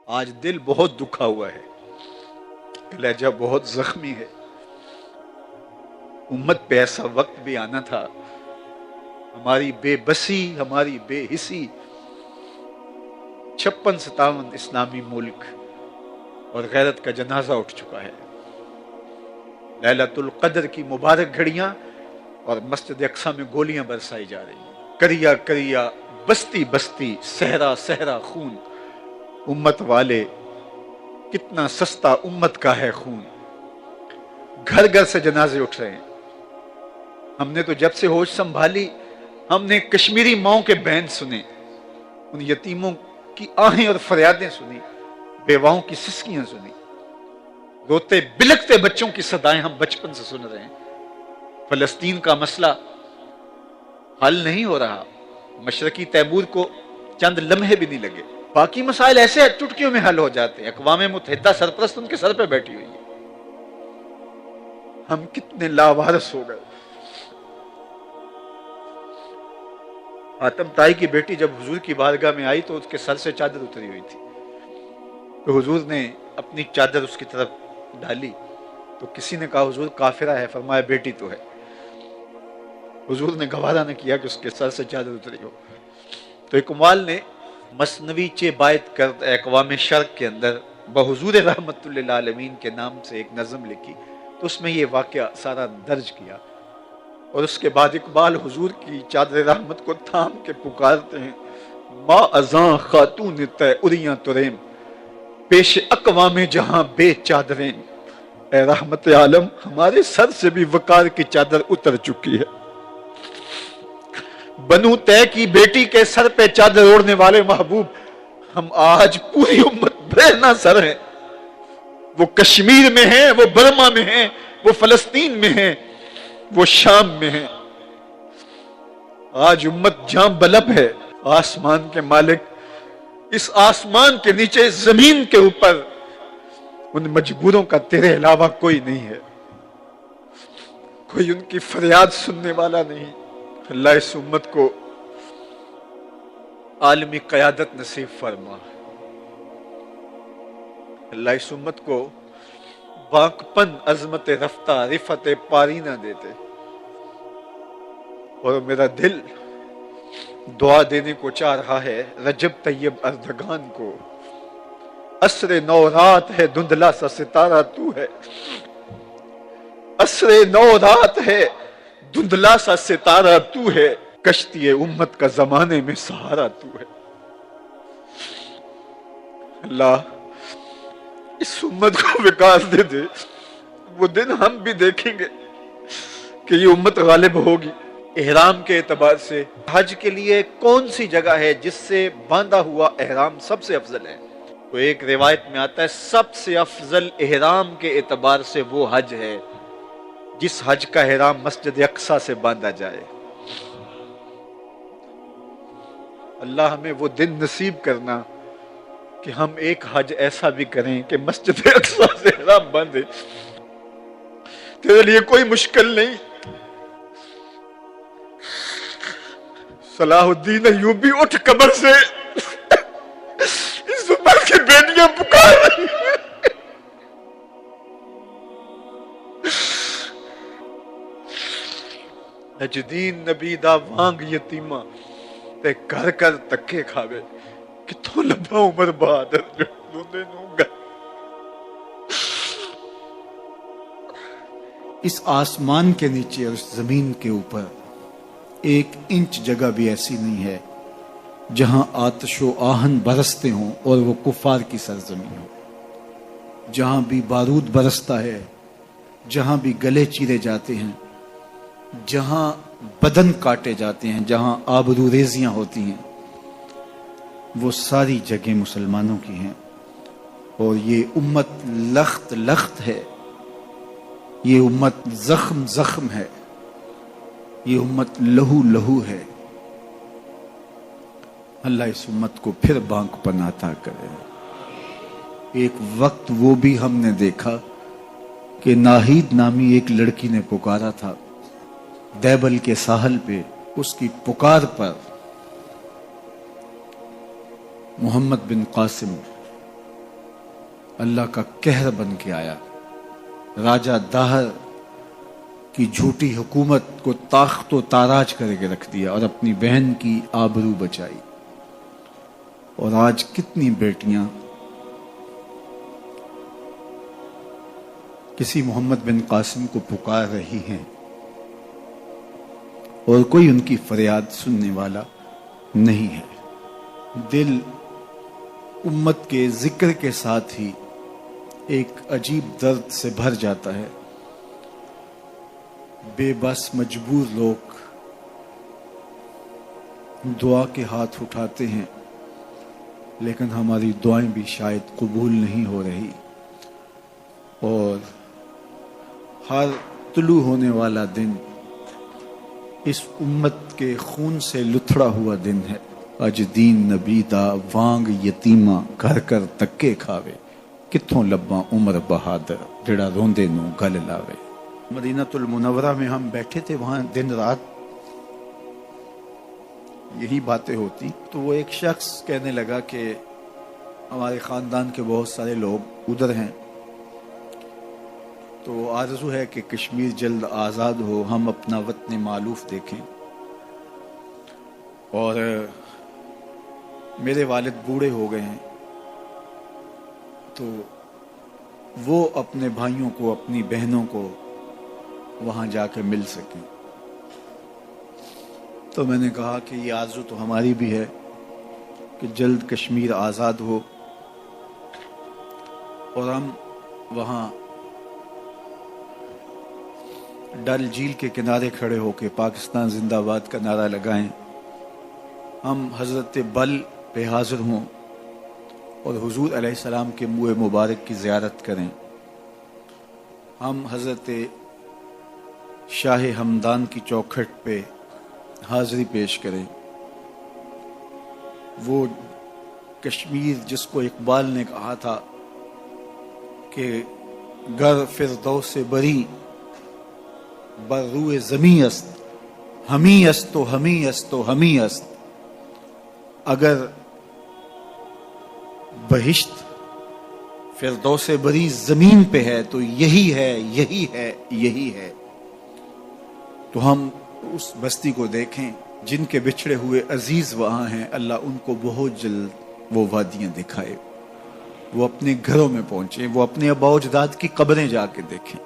آج دل بہت دکھا ہوا ہے، لہجہ بہت زخمی ہے۔ امت پہ ایسا وقت بھی آنا تھا، ہماری بے بسی، ہماری بے حسی، 56-57 اسلامی ملک اور غیرت کا جنازہ اٹھ چکا ہے۔ لیلۃ القدر کی مبارک گھڑیاں اور مسجد اقصی میں گولیاں برسائی جا رہی ہیں۔ کریا کریا، بستی بستی، صحرا صحرا خون، امت والے کتنا سستا امت کا ہے خون۔ گھر گھر سے جنازے اٹھ رہے ہیں۔ ہم نے تو جب سے ہوش سنبھالی، ہم نے کشمیری ماؤں کے بین سنے، ان یتیموں کی آہیں اور فریادیں سنی، بیواؤں کی سسکیاں سنی، روتے بلکتے بچوں کی صدائیں ہم بچپن سے سن رہے ہیں۔ فلسطین کا مسئلہ حل نہیں ہو رہا، مشرقی تیمور کو چند لمحے بھی نہیں لگے۔ باقی مسائل ایسے چٹکیوں میں حل ہو جاتے ہیں، اقوام متحدہ سرپرست ان کے سر پہ بیٹھی ہوئی ہے۔ ہم کتنے لاوارث ہو گئے۔ آتم تائی کی بیٹی جب حضور کی بارگاہ میں آئی تو اس کے سر سے چادر اتری ہوئی تھی، تو حضور نے اپنی چادر اس کی طرف ڈالی تو کسی نے کہا حضور کافرہ ہے، فرمایا بیٹی تو ہے۔ حضور نے گوارا نہ کیا کہ اس کے سر سے چادر اتری ہو، تو اقبال نے مثنوی چے باعت کرد اقوام شرق کے اندر بحضور رحمت للعالمین کے نام سے ایک نظم لکھی، تو اس میں یہ واقعہ سارا درج کیا، اور اس کے بعد اقبال حضور کی چادر رحمت کو تھام کے پکارتے ہیں، ما ازاں خاتون تے اریاں تریم، پیش اقوام جہاں بے چادرین۔ اے رحمت عالم، ہمارے سر سے بھی وقار کی چادر اتر چکی ہے۔ بنو تے کی بیٹی کے سر پہ چادر اوڑھنے والے محبوب، ہم آج پوری امت برہنہ سر ہیں۔ وہ کشمیر میں ہیں، وہ برما میں ہیں، وہ فلسطین میں ہیں، وہ شام میں ہیں۔ آج امت جاں بلب ہے۔ آسمان کے مالک، اس آسمان کے نیچے، زمین کے اوپر ان مجبوروں کا تیرے علاوہ کوئی نہیں ہے، کوئی ان کی فریاد سننے والا نہیں۔ اللہ اس امت کو عالمی قیادت نصیب فرما، اللہ اس امت کو باک پن، عظمت رفتہ، رفت پاری نہ دیتے۔ اور میرا دل دعا دینے کو چاہ رہا ہے رجب طیب اردگان کو، عصر نو رات ہے دھندلا سا ستارہ تو ہے، عصر نو رات ہے دھندلا سا ستارہ تو ہے، کشتی امت کا زمانے میں سہارا تو ہے۔ اللہ اس امت کو وکاس دے دے، وہ دن ہم بھی دیکھیں گے کہ یہ امت غالب ہوگی۔ احرام کے اعتبار سے حج کے لیے کون سی جگہ ہے جس سے باندھا ہوا احرام سب سے افضل ہے؟ تو ایک روایت میں آتا ہے سب سے افضل احرام کے اعتبار سے وہ حج ہے جس حج کا احرام مسجد اقصی سے باندھا جائے۔ اللہ ہمیں وہ دن نصیب کرنا کہ ہم ایک حج ایسا بھی کریں کہ مسجد اقصی سے احرام باندھے۔ تیرے لیے کوئی مشکل نہیں۔ صلاح الدین ایوبی اٹھ قبر سے، اس امت کی بیٹیاں پکار رہی ہیں۔ نجدین نبی دا وانگ یتیمہ تے کر کر تکے کھاوے، کتوں لبا عمر بہادر جو دونے نوں گا۔ اس آسمان کے نیچے اور اس زمین کے اوپر 1 انچ جگہ بھی ایسی نہیں ہے جہاں آتش و آہن برستے ہوں اور وہ کفار کی سرزمین ہو۔ جہاں بھی بارود برستا ہے، جہاں بھی گلے چیرے جاتے ہیں، جہاں بدن کاٹے جاتے ہیں، جہاں آبرو ریزیاں ہوتی ہیں، وہ ساری جگہیں مسلمانوں کی ہیں۔ اور یہ امت لخت لخت ہے، یہ امت زخم زخم ہے، یہ امت لہو لہو ہے۔ اللہ اس امت کو پھر بانک پن عطا کرے۔ ایک وقت وہ بھی ہم نے دیکھا کہ ناہید نامی ایک لڑکی نے پکارا تھا دیبل کے ساحل پہ، اس کی پکار پر محمد بن قاسم اللہ کا قہر بن کے آیا، راجہ داہر کی جھوٹی حکومت کو تاخت و تاراج کر کے رکھ دیا اور اپنی بہن کی آبرو بچائی۔ اور آج کتنی بیٹیاں کسی محمد بن قاسم کو پکار رہی ہیں اور کوئی ان کی فریاد سننے والا نہیں ہے۔ دل امت کے ذکر کے ساتھ ہی ایک عجیب درد سے بھر جاتا ہے۔ بے بس مجبور لوگ دعا کے ہاتھ اٹھاتے ہیں، لیکن ہماری دعائیں بھی شاید قبول نہیں ہو رہی، اور ہر طلوع ہونے والا دن اس امت کے خون سے لتھڑا ہوا دن ہے۔ اج دین نبی دا وانگ یتیماں گھر کر تکے کھاوے، کتھوں لباں عمر بہادر جڑا روندے نو گل لاوے۔ مدینہ المنورہ میں ہم بیٹھے تھے، وہاں دن رات یہی باتیں ہوتی، تو وہ ایک شخص کہنے لگا کہ ہمارے خاندان کے بہت سارے لوگ ادھر ہیں، تو آرزو ہے کہ کشمیر جلد آزاد ہو، ہم اپنا وطن مالوف دیکھیں۔ اور میرے والد بوڑھے ہو گئے ہیں، تو وہ اپنے بھائیوں کو، اپنی بہنوں کو وہاں جا کے مل سکیں۔ تو میں نے کہا کہ یہ آرزو تو ہماری بھی ہے کہ جلد کشمیر آزاد ہو اور ہم وہاں ڈل جھیل کے کنارے کھڑے ہو کے پاکستان زندہ باد کا نعرہ لگائیں، ہم حضرت بل پہ حاضر ہوں اور حضور علیہ السلام کے منہ مبارک کی زیارت کریں، ہم حضرت شاہ ہمدان کی چوکھٹ پہ حاضری پیش کریں۔ وہ کشمیر جس کو اقبال نے کہا تھا کہ گر فردوس بری بر روئے زمیں است، ہمیں است و ہمیں است و ہمیں است، اگر بہشت فردوس بری زمین پہ ہے تو یہی ہے، یہی ہے، یہی ہے۔ تو ہم اس بستی کو دیکھیں جن کے بچھڑے ہوئے عزیز وہاں ہیں، اللہ ان کو بہت جلد وہ وادیاں دکھائے، وہ اپنے گھروں میں پہنچیں، وہ اپنے آباء و اجداد کی قبریں جا کے دیکھیں۔